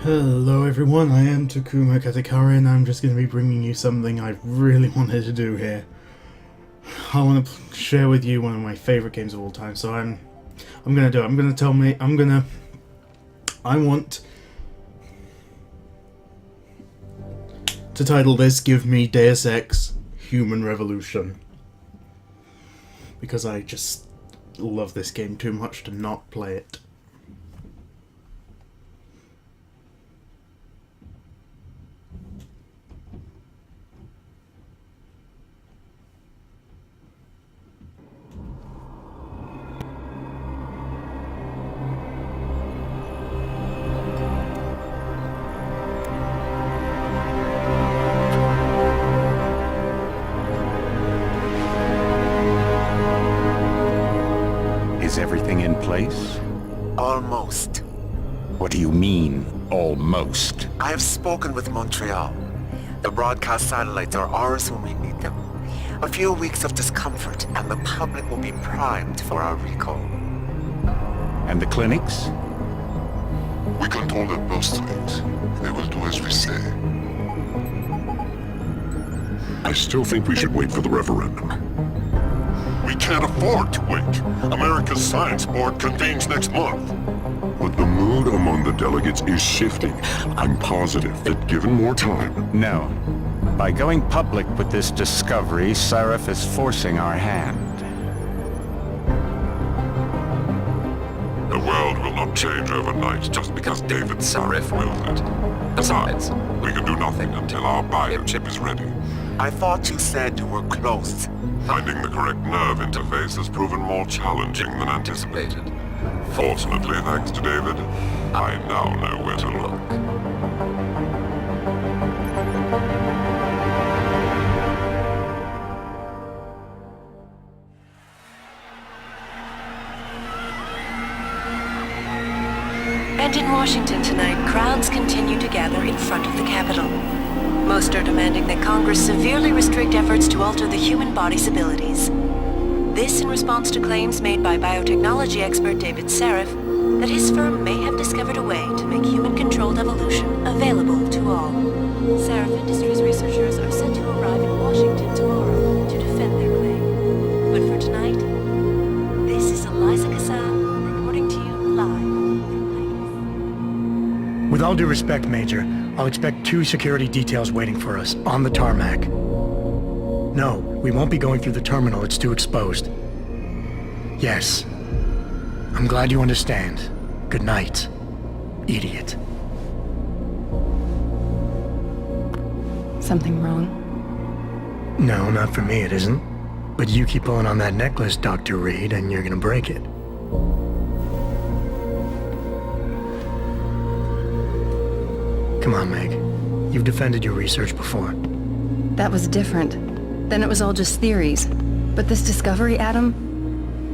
Hello everyone, I am Takuma Katakari and I'm just going to be bringing you something I really wanted to do here. I want to share with you one of my favourite games of all time, so I want to title this Give Me Deus Ex Human Revolution. Because I just love this game too much to not play it. Is everything in place? Almost. What do you mean, almost? I have spoken with Montreal. The broadcast satellites are ours when we need them. A few weeks of discomfort, and the public will be primed for our recall. And the clinics? We control most of it. They will do as we say. I still think we should wait for the referendum. We can't afford to wait. America's Science Board convenes next month. But the mood among the delegates is shifting. I'm positive that given more time... No. By going public with this discovery, Sarif is forcing our hand. The world will not change overnight just because David Sarif willed it. Besides, we can do nothing until our biochip is ready. I thought you said you were close. Finding the correct nerve interface has proven more challenging than anticipated. Fortunately, thanks to David, I now know where to look. And in Washington tonight, crowds continue to gather in front of the Capitol. Most are demanding that Congress severely restrict efforts to alter the human body's abilities. This in response to claims made by biotechnology expert David Sarif that his firm may have discovered a way to make human-controlled evolution available to all. Sarif Industries researchers are set to arrive in Washington tomorrow to defend their claim. But for tonight, this is Eliza Kassan reporting to you live. With all due respect, Major, I'll expect 2 security details waiting for us, on the tarmac. No, we won't be going through the terminal, it's too exposed. Yes. I'm glad you understand. Good night, idiot. Something wrong? No, not for me it isn't. But you keep pulling on that necklace, Dr. Reed, and you're gonna break it. Come on, Meg. You've defended your research before. That was different. Then it was all just theories. But this discovery, Adam,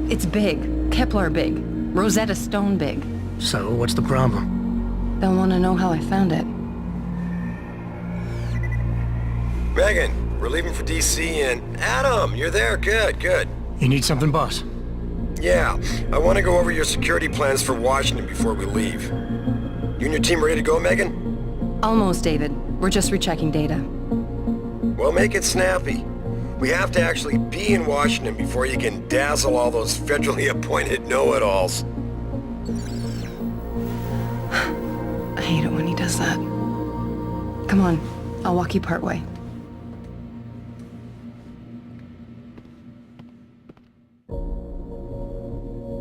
it's big. Kepler big. Rosetta Stone big. So, what's the problem? They'll want to know how I found it. Megan, we're leaving for DC and... Adam, you're there. Good, good. You need something, boss? Yeah, I want to go over your security plans for Washington before we leave. You and your team ready to go, Megan? Almost, David. We're just rechecking data. Well, make it snappy. We have to actually be in Washington before you can dazzle all those federally appointed know-it-alls. I hate it when he does that. Come on, I'll walk you partway.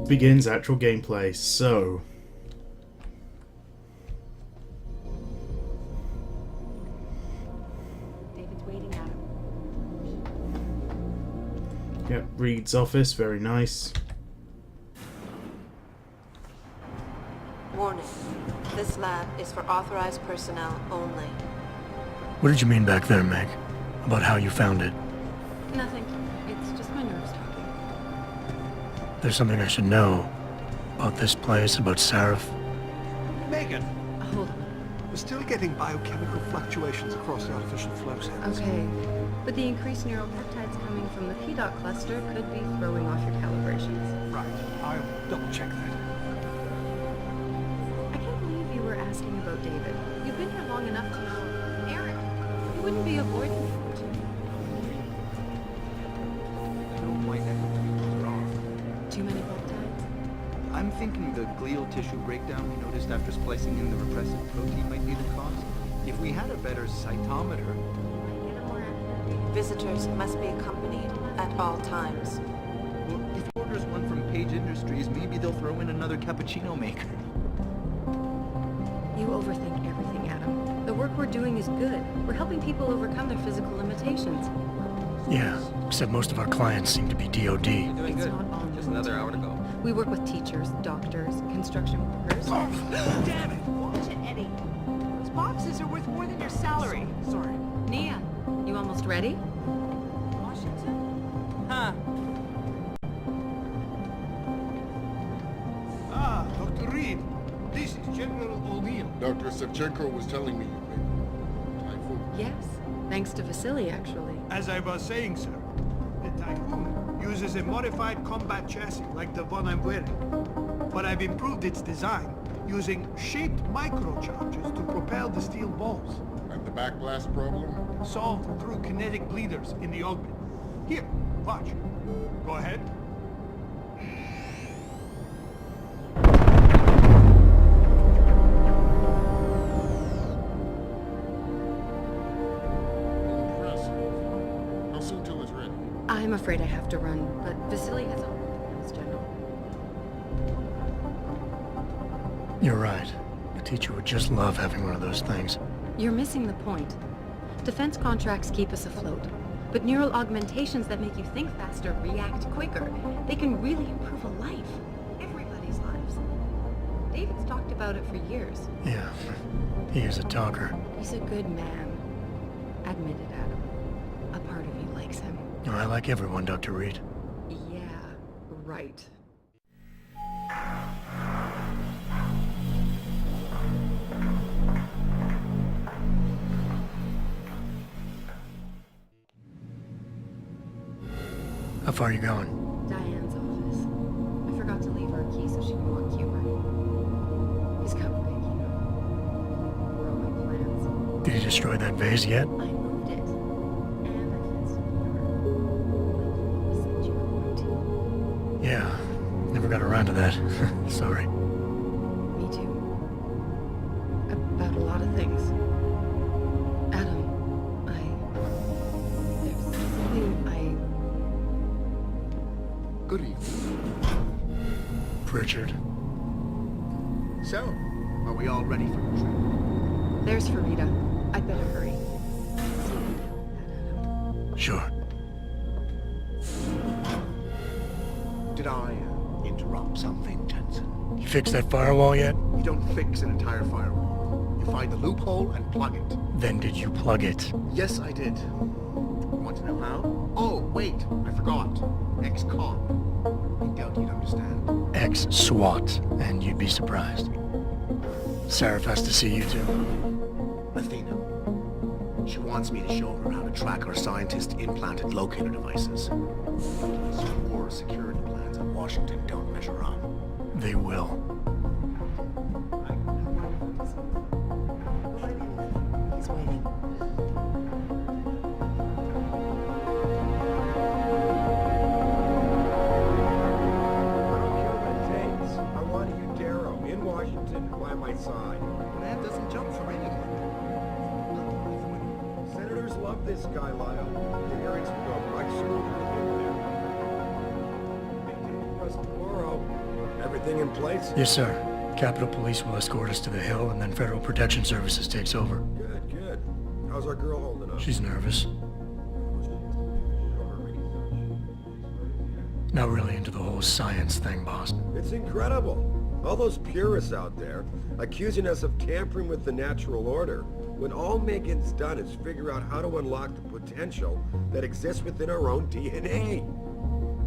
Begins actual gameplay, so... Yep, Reed's office, very nice. Warning. This lab is for authorized personnel only. What did you mean back there, Meg? About how you found it? Nothing. It's just my nerves talking. There's something I should know. About this place, about Sarif. Megan, Hold on. we're still getting biochemical fluctuations across the artificial flow cells. Okay. But the increased neuropeptides coming from the PDOT cluster could be throwing off your calibrations. Right, I'll double check that. I can't believe you were asking about David. You've been here long enough to know. Eric, you wouldn't be avoiding me. Too many peptides? I'm thinking the glial tissue breakdown we noticed after splicing in the repressive protein might be the cause. If we had a better cytometer... Visitors must be accompanied at all times. Well, if he orders one from Page Industries, maybe they'll throw in another cappuccino maker. You overthink everything, Adam. The work we're doing is good. We're helping people overcome their physical limitations. Yeah, except most of our clients seem to be DOD. It's not all Just another hour to go. We work with teachers, doctors, construction workers. Damn it! Watch it, Eddie. Those boxes are worth more than your salary. Sorry. Nia, you almost ready? Washington? Huh. Ah, Dr. Reed. This is General O'Neill. Dr. Savchenko was telling me you've been... Typhoon. Yes, thanks to Vasily, actually. As I was saying, sir, the Typhoon uses a modified combat chassis like the one I'm wearing. But I've improved its design using shaped microcharges to propel the steel balls. And the backblast problem? Solved through kinetic bleeders in the augment. Here, watch. Go ahead. Impressive. How soon till it's ready? I'm afraid I have to run, but Vasily has all the plans, General. You're right. A teacher would just love having one of those things. You're missing the point. Defense contracts keep us afloat, but neural augmentations that make you think faster, react quicker, they can really improve a life. Everybody's lives. David's talked about it for years. Yeah, he is a talker. He's a good man. Admit it, Adam. A part of you likes him. I like everyone, Dr. Reed. Yeah, right. How far are you going? Diane's office. I forgot to leave her a key so she can walk Cuber. He's come big, you know. We're all my plans. Did you destroy that vase yet? I moved it. And I fenced in the yard. Like you said you were going to. Yeah, never got around to that. Sorry. Me too. About a lot of things. Adam, there's something Good evening. Pritchard. So, are we all ready for the trip? There's Farida. I'd better hurry. See you down, Adam. Sure. Did I interrupt something, Jensen? You fixed that firewall yet? You don't fix an entire firewall. You find the loophole and plug it. Then did you plug it? Yes, I did. Want to know how? Oh, wait, I forgot. Ex-cop. I doubt you'd understand. Ex-SWAT, and you'd be surprised. Seraph has to see you too. Athena. She wants me to show her how to track our scientist-implanted locator devices. Or security plans in Washington don't measure up. They will. He's waiting. I want you, Darrow, in Washington, by my side. Man doesn't jump for anyone. Senators love this guy, Lyle. The hearings will go much smoother than tomorrow. Everything in place? Yes, sir. Capitol Police will escort us to the Hill, and then Federal Protection Services takes over. Good, good. How's our girl holding up? She's nervous. Not really into the whole science thing, boss. It's incredible. All those purists out there accusing us of tampering with the natural order, when all Megan's done is figure out how to unlock the potential that exists within our own DNA.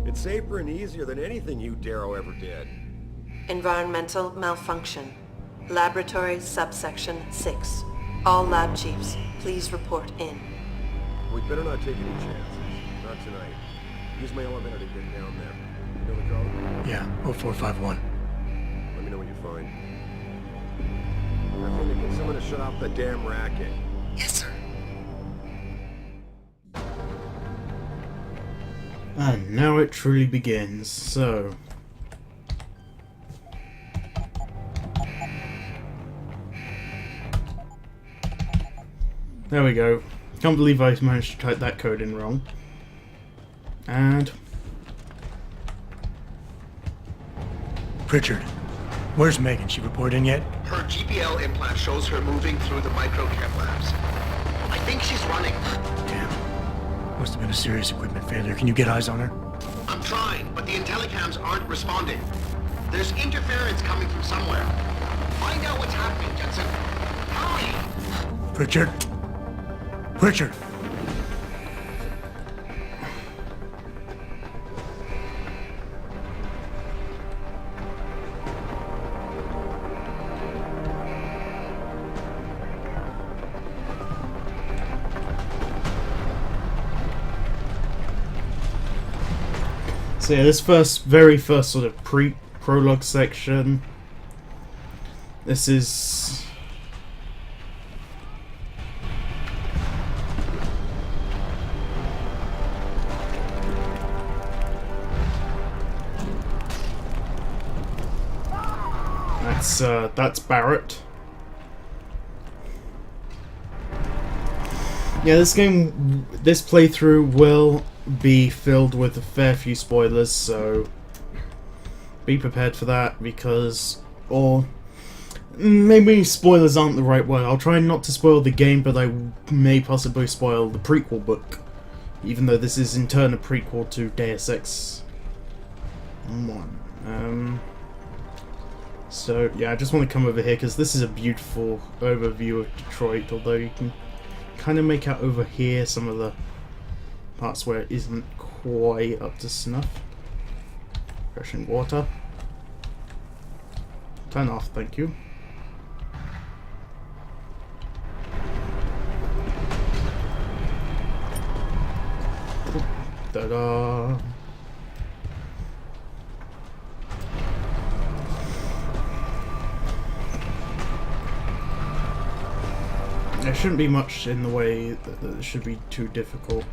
It's safer and easier than anything you, Darrow, ever did. Environmental malfunction. Laboratory subsection 6. All lab chiefs, please report in. We better not take any chances. Not tonight. Use my elevator to get down there. You know the code? Yeah, 0451. Let me know what you find. shut off the damn racket. Yes, sir. And now it truly begins, so... There we go. Can't believe I managed to type that code in wrong. And... Pritchard, where's Megan? She report in yet? Her GPL implant shows her moving through the microchem labs. I think she's running. Damn. Must have been a serious equipment failure. Can you get eyes on her? I'm trying, but the intellicams aren't responding. There's interference coming from somewhere. Find out what's happening, Jensen. Hurry! Pritchard! Pritchard! So yeah, this very first sort of prologue section, this is... That's Barrett. Yeah, this playthrough will be filled with a fair few spoilers, so be prepared for that, because... or maybe spoilers aren't the right word. I'll try not to spoil the game, but I may possibly spoil the prequel book, even though this is in turn a prequel to Deus Ex 1. So yeah, I just want to come over here because this is a beautiful overview of Detroit, although you can kind of make out over here some of the parts where it isn't quite up to snuff. Refreshing water. Turn off, thank you. Ta-da! There shouldn't be much in the way that should be too difficult.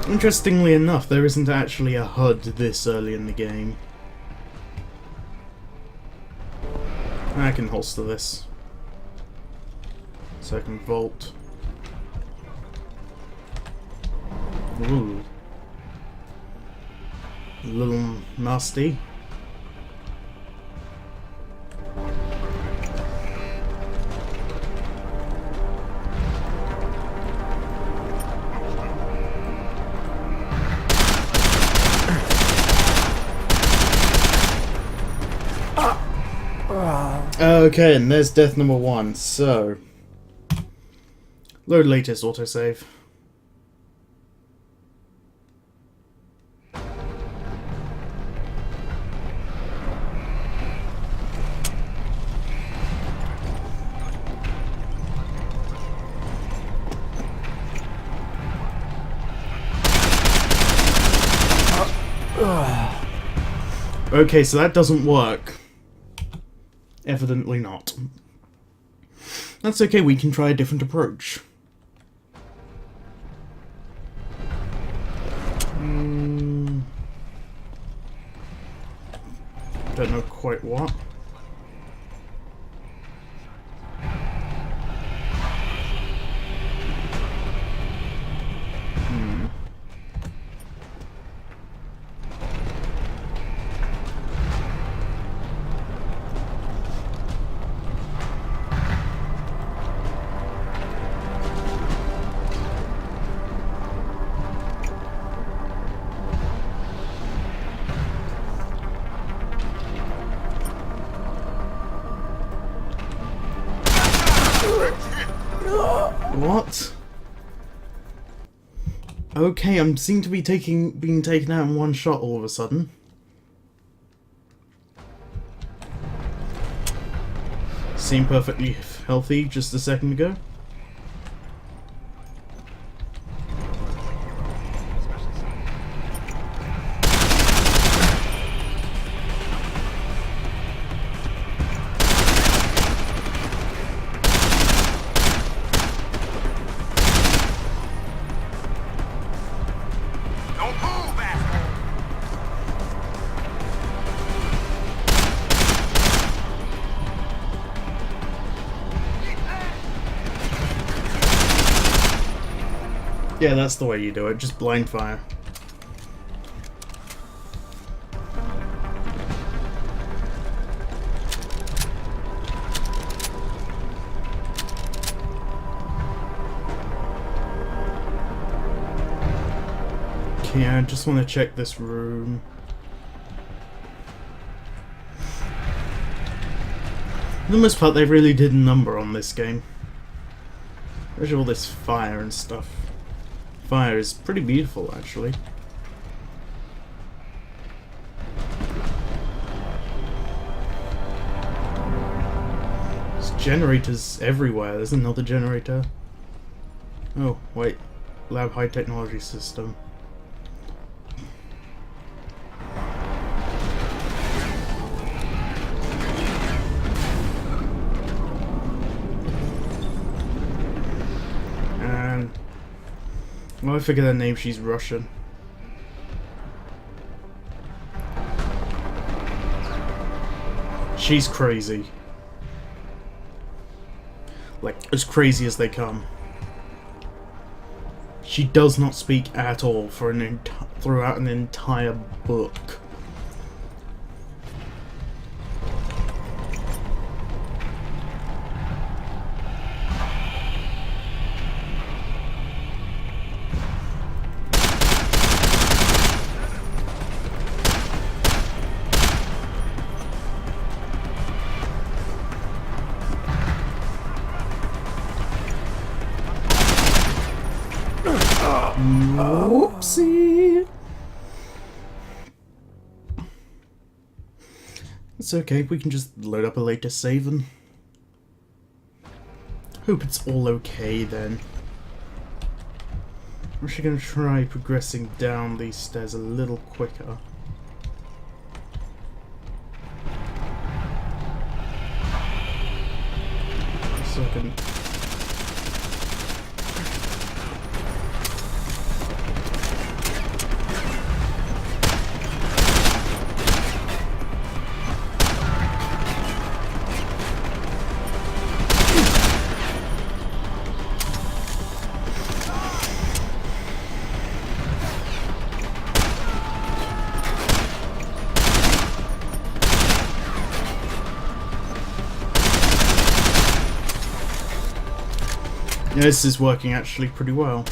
Interestingly enough, there isn't actually a HUD this early in the game. I can holster this. Second vault. Ooh. A little nasty. Okay, and there's death number 1, so... load latest autosave. Okay, so that doesn't work. Evidently not. That's okay, we can try a different approach. Don't know quite what. What? Okay, I seem to be being taken out in one shot all of a sudden. Seemed perfectly healthy just a second ago. Yeah, that's the way you do it, just blind fire. Okay, I just want to check this room. For the most part, they really did a number on this game. There's all this fire and stuff. Fire is pretty beautiful, actually. There's generators everywhere. There's another generator. Oh, wait. Lab high technology system. Well, I forget her name, she's Russian. She's crazy. Like, as crazy as they come. She does not speak at all for throughout an entire book. Whoopsie! It's okay, we can just load up a later save and hope it's all okay then. I'm actually going to try progressing down these stairs a little quicker. So I can... Yeah, this is working actually pretty well.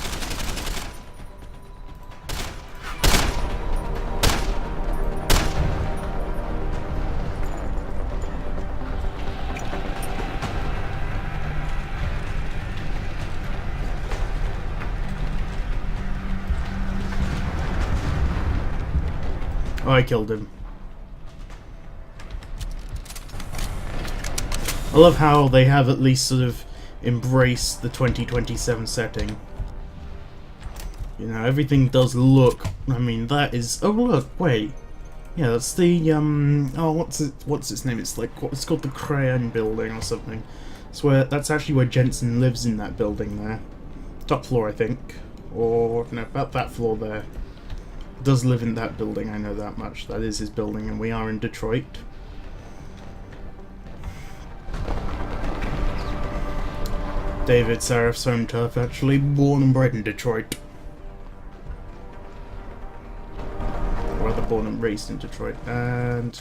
Oh, I killed him. I love how they have at least sort of embrace the 2027 setting. You know, everything does look... I mean, that is... Oh, look, wait. Yeah, that's the, oh, what's its name? It's like, it's called the Crayon Building or something. That's actually where Jensen lives, in that building there. Top floor, I think. Or, no, about that floor there. He does live in that building, I know that much. That is his building, and we are in Detroit. David Sarif's home turf, actually, born and bred in Detroit. Or rather, born and raised in Detroit. And...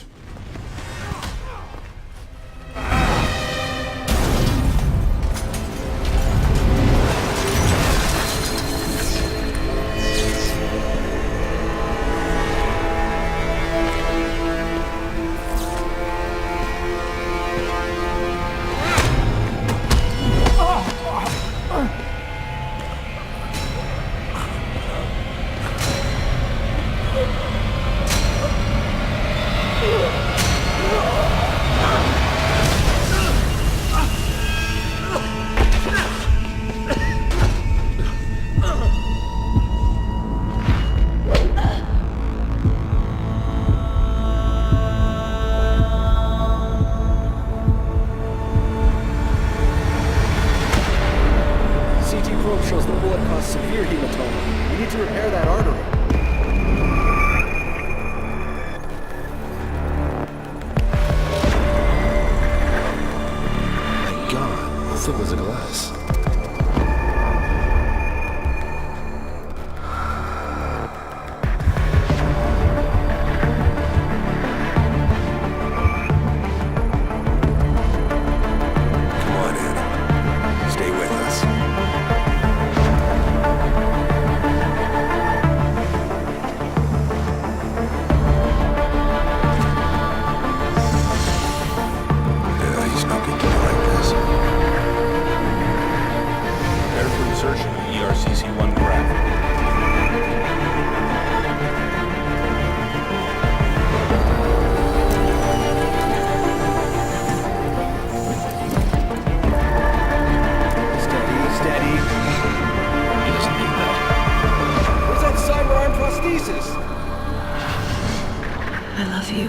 I love you.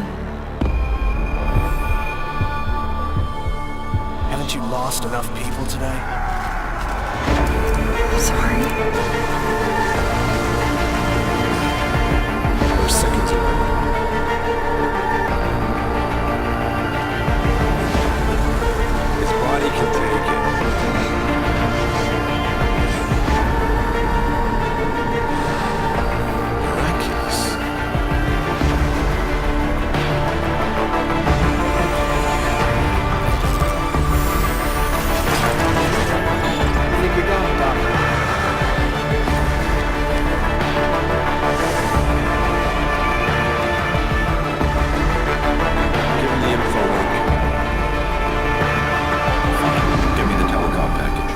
Haven't you lost enough people today? I'm sorry. We're seconds away. His body can take it. Miraculous. I think we got him, Doctor. Give him the info link. Fine. Give me the telecom package.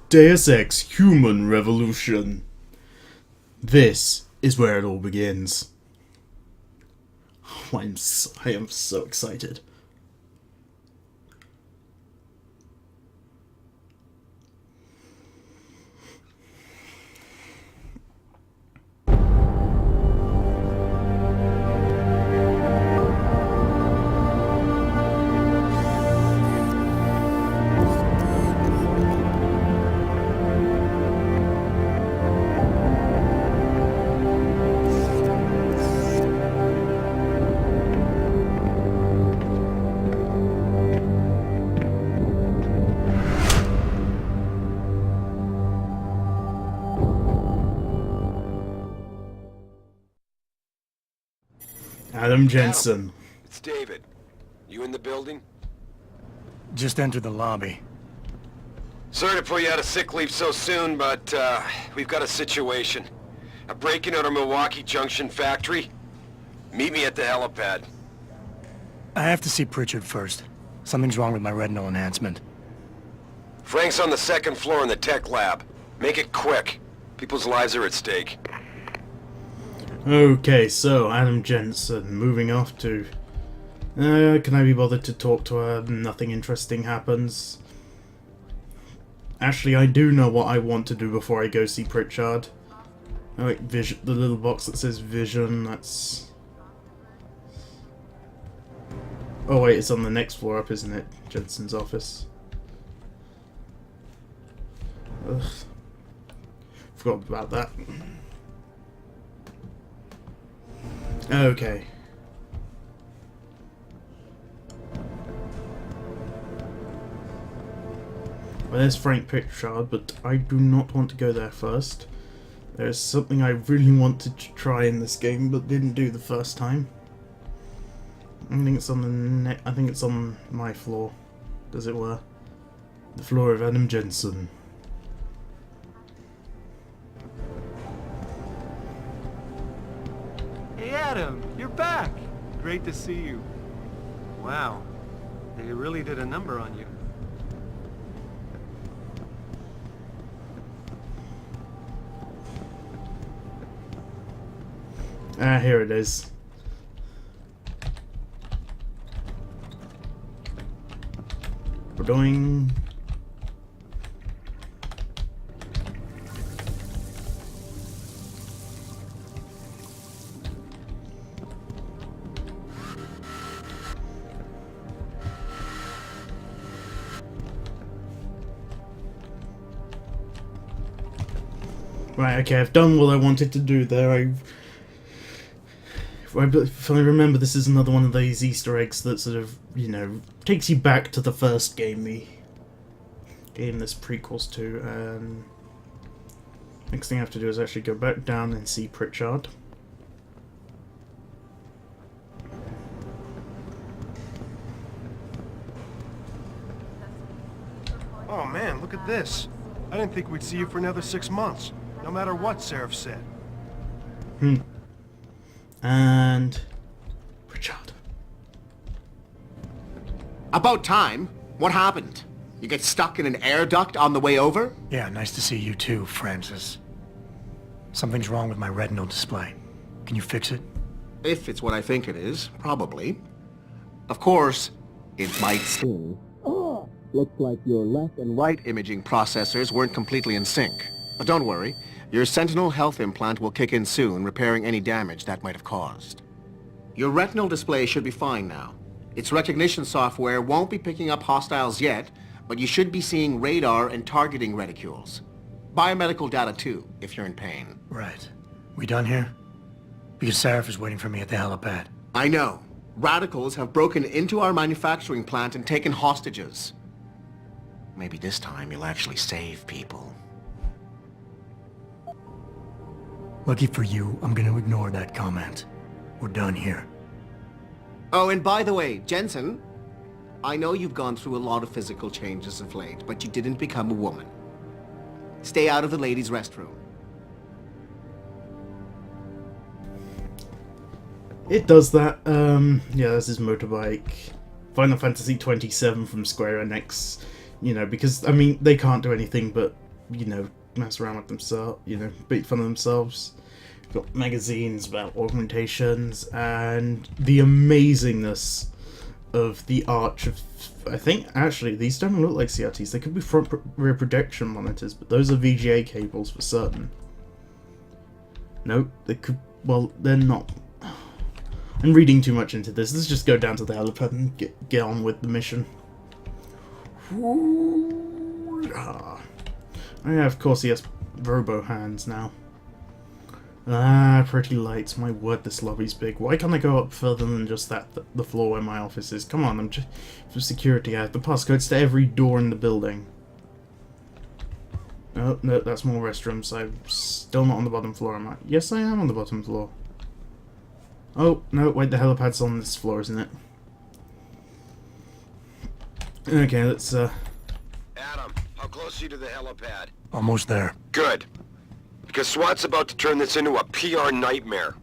Deus Ex Human Revolution. This is where it all begins. Oh, I am so excited. Adam Jensen. It's David. You in the building? Just entered the lobby. Sorry to pull you out of sick leave so soon, but we've got a situation. A break-in at our Milwaukee Junction factory. Meet me at the helipad. I have to see Pritchard first. Something's wrong with my retinal enhancement. Frank's on the second floor in the tech lab. Make it quick. People's lives are at stake. Okay, so Adam Jensen moving off to... can I be bothered to talk to her? Nothing interesting happens. Actually, I do know what I want to do before I go see Pritchard. Oh wait, Vision, the little box that says Vision, that's... Oh wait, it's on the next floor up, isn't it? Jensen's office. Ugh. Forgot about that. Okay. Well, there's Frank Pritchard, but I do not want to go there first. There's something I really wanted to try in this game, but didn't do the first time. I think it's on the I think it's on my floor, as it were. The floor of Adam Jensen. Hey Adam, you're back! Great to see you. Wow, they really did a number on you. Ah, here it is. We're doing... Right, okay, I've done what I wanted to do there. If I remember, this is another one of these Easter eggs that sort of, you know, takes you back to the first game this prequels to, and next thing I have to do is actually go back down and see Pritchard. Oh man, look at this. I didn't think we'd see you for another 6 months, no matter what Seraph said. And... Pritchard. About time. What happened? You get stuck in an air duct on the way over? Yeah, nice to see you too, Francis. Something's wrong with my retinal display. Can you fix it? If it's what I think it is, probably. Of course, it might sting. Looks like your left and right imaging processors weren't completely in sync. But don't worry, your Sentinel health implant will kick in soon, repairing any damage that might have caused. Your retinal display should be fine now. Its recognition software won't be picking up hostiles yet, but you should be seeing radar and targeting reticules. Biomedical data too, if you're in pain. Right. We done here? Because Sarif is waiting for me at the helipad. I know. Radicals have broken into our manufacturing plant and taken hostages. Maybe this time you'll actually save people. Lucky for you, I'm gonna ignore that comment. We're done here. Oh, and by the way, Jensen, I know you've gone through a lot of physical changes of late, but you didn't become a woman. Stay out of the ladies' restroom. It does that. Yeah, this is motorbike. Final Fantasy 27 from Square Enix. You know, because, I mean, they can't do anything but, you know, mess around with themselves, you know, beat fun of themselves. Got magazines about augmentations and the amazingness of the arch of... I think, actually, these don't look like CRTs. They could be front rear projection monitors, but those are VGA cables for certain. No, they could... Well, they're not... I'm reading too much into this. Let's just go down to the helipad and get on with the mission. Oh yeah, of course he has robo hands now. Ah, pretty lights. My word, this lobby's big. Why can't I go up further than just that, the floor where my office is? Come on, I'm just... For security, I have the passcodes to every door in the building. Oh, no, that's more restrooms. I'm still not on the bottom floor, am I? Yes, I am on the bottom floor. Oh, no, wait, the helipad's on this floor, isn't it? Okay, let's, Adam, how close are you to the helipad? Almost there. Good. Because SWAT's about to turn this into a PR nightmare.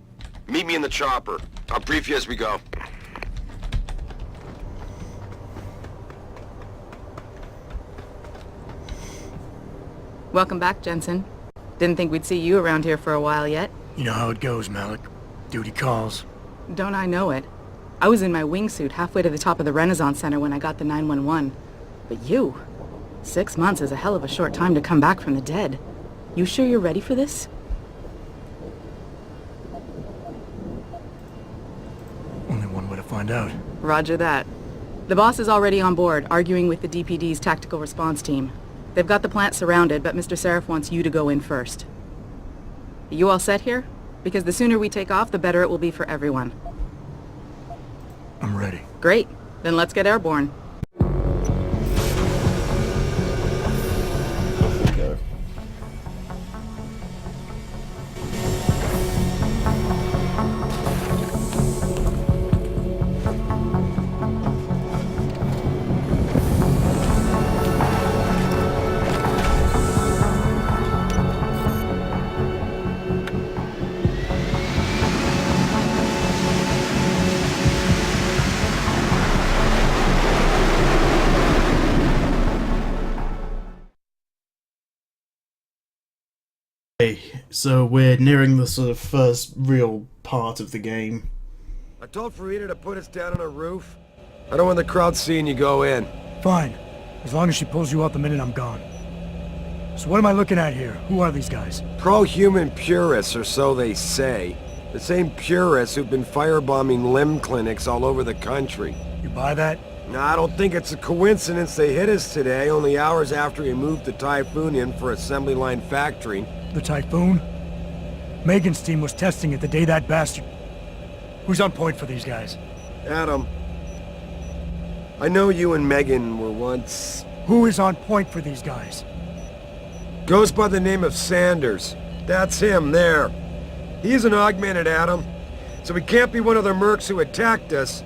Meet me in the chopper. I'll brief you as we go. Welcome back, Jensen. Didn't think we'd see you around here for a while yet. You know how it goes, Malik. Duty calls. Don't I know it? I was in my wingsuit halfway to the top of the Renaissance Center when I got the 911. But you... 6 months is a hell of a short time to come back from the dead. You sure you're ready for this? Only one way to find out. Roger that. The boss is already on board, arguing with the DPD's tactical response team. They've got the plant surrounded, but Mr. Sarif wants you to go in first. You all set here? Because the sooner we take off, the better it will be for everyone. I'm ready. Great. Then let's get airborne. off we go. So we're nearing the sort of first real part of the game. I told Farida to put us down on a roof. I don't want the crowd seeing you go in. Fine. As long as she pulls you out the minute I'm gone. So what am I looking at here? Who are these guys? Pro-human purists, or so they say. The same purists who've been firebombing limb clinics all over the country. You buy that? Nah, I don't think it's a coincidence they hit us today, only hours after we moved the Typhoon in for assembly line factory. The Typhoon? Megan's team was testing it the day that bastard... Who's on point for these guys? Adam, I know you and Megan were once... Who is on point for these guys? Goes by the name of Sanders. That's him, there. He's an augmented Adam, so he can't be one of the mercs who attacked us,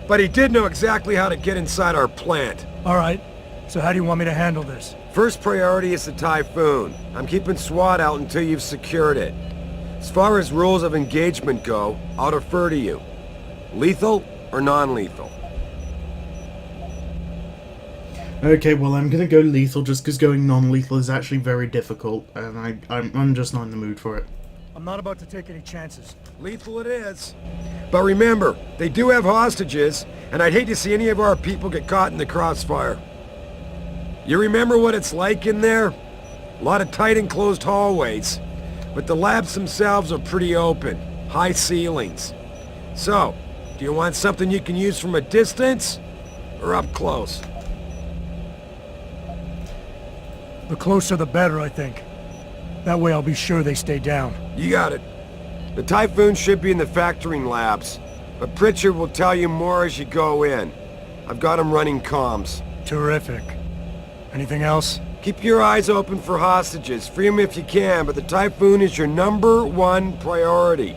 but he did know exactly how to get inside our plant. Alright, so how do you want me to handle this? First priority is the Typhoon. I'm keeping SWAT out until you've secured it. As far as rules of engagement go, I'll defer to you. Lethal or non-lethal? Okay, well I'm gonna go lethal just because going non-lethal is actually very difficult, and I'm just not in the mood for it. I'm not about to take any chances. Lethal it is. But remember, they do have hostages, and I'd hate to see any of our people get caught in the crossfire. You remember what it's like in there? A lot of tight enclosed hallways. But the labs themselves are pretty open. High ceilings. So, do you want something you can use from a distance? Or up close? The closer the better, I think. That way I'll be sure they stay down. You got it. The Typhoon should be in the factoring labs. But Pritchard will tell you more as you go in. I've got him running comms. Terrific. Anything else? Keep your eyes open for hostages. Free them if you can, but the Typhoon is your #1 priority.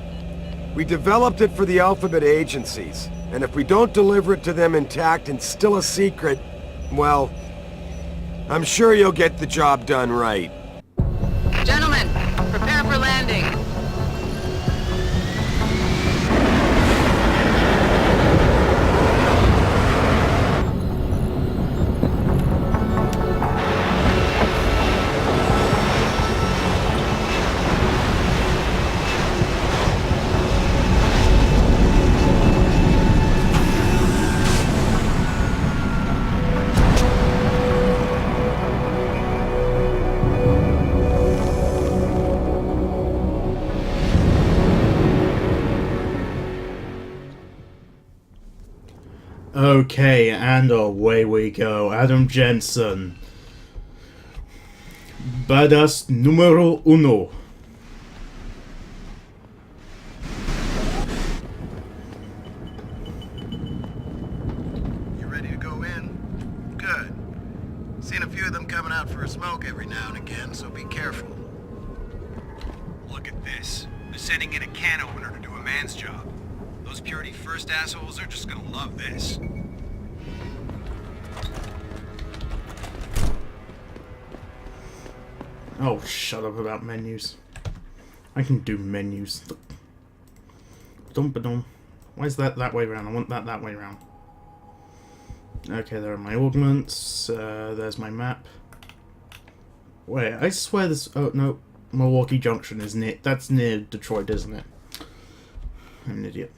We developed it for the Alphabet agencies, and if we don't deliver it to them intact and still a secret, well, I'm sure you'll get the job done right. Gentlemen, prepare for landing. Okay, and away we go. Adam Jensen. Badass numero uno. You ready to go in? Good. Seen a few of them coming out for a smoke every now and again, so be careful. Look at this. They're sending in a can opener to do a man's job. Those Purity First assholes are just gonna love this. Oh, shut up about menus. I can do menus. Dum-ba-dum. Why is that way around? I want that way around. Okay, there are my augments. There's my map. Wait, I swear this... Oh, no. Milwaukee Junction is near... That's near Detroit, isn't it? I'm an idiot.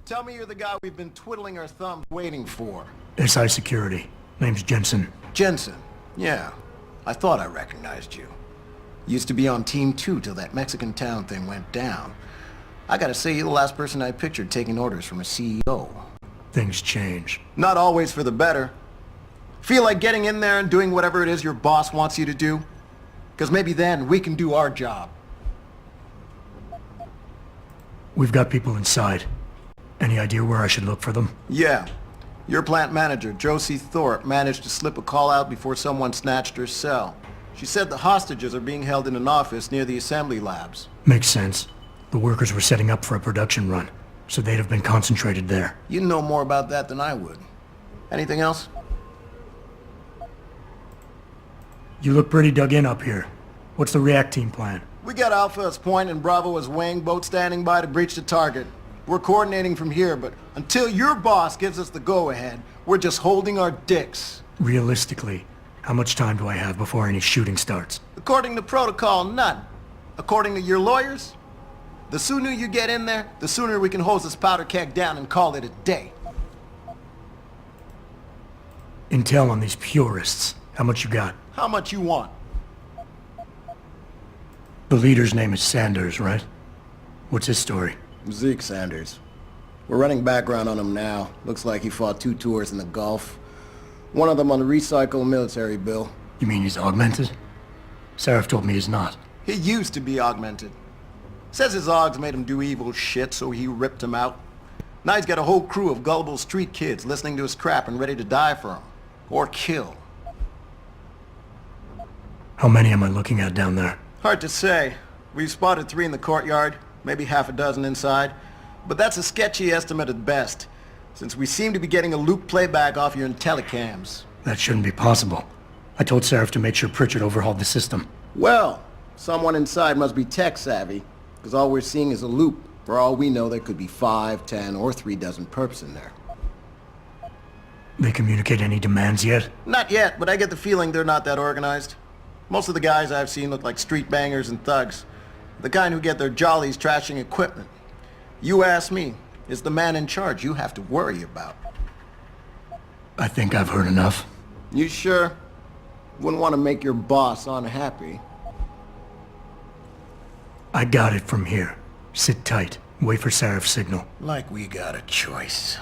Tell me you're the guy we've been twiddling our thumbs waiting for. SI Security. Name's Jensen. Jensen. Yeah. I thought I recognized you. Used to be on Team 2 till that Mexican town thing went down. I gotta say, you're the last person I pictured taking orders from a CEO. Things change. Not always for the better. Feel like getting in there and doing whatever it is your boss wants you to do? Because maybe then we can do our job. We've got people inside. Any idea where I should look for them? Yeah. Your plant manager, Josie Thorpe, managed to slip a call out before someone snatched her cell. She said the hostages are being held in an office near the assembly labs. Makes sense. The workers were setting up for a production run, so they'd have been concentrated there. You know more about that than I would. Anything else? You look pretty dug in up here. What's the react team plan? We got Alpha as point and Bravo as wing, both standing by to breach the target. We're coordinating from here, but until your boss gives us the go-ahead, we're just holding our dicks. Realistically, how much time do I have before any shooting starts? According to protocol, none. According to your lawyers, the sooner you get in there, the sooner we can hose this powder keg down and call it a day. Intel on these purists. How much you got? How much you want? The leader's name is Sanders, right? What's his story? Zeke Sanders. We're running background on him now. Looks like he fought 2 tours in the Gulf. One of them on the recycle military bill. You mean he's augmented? Sarif told me he's not. He used to be augmented. Says his augs made him do evil shit, so he ripped him out. Now he's got a whole crew of gullible street kids listening to his crap and ready to die for him. Or kill. How many am I looking at down there? Hard to say. We've spotted 3 in the courtyard, maybe half a dozen inside. But that's a sketchy estimate at best, since we seem to be getting a loop playback off your telecams. That shouldn't be possible. I told Sarif to make sure Pritchard overhauled the system. Well, someone inside must be tech-savvy, because all we're seeing is a loop. For all we know, there could be 5, 10, or 3 dozen perps in there. They communicate any demands yet? Not yet, but I get the feeling they're not that organized. Most of the guys I've seen look like street bangers and thugs. The kind who get their jollies trashing equipment. You ask me, it's the man in charge you have to worry about. I think I've heard enough. You sure? Wouldn't want to make your boss unhappy. I got it from here. Sit tight. Wait for Sarif's signal. Like we got a choice.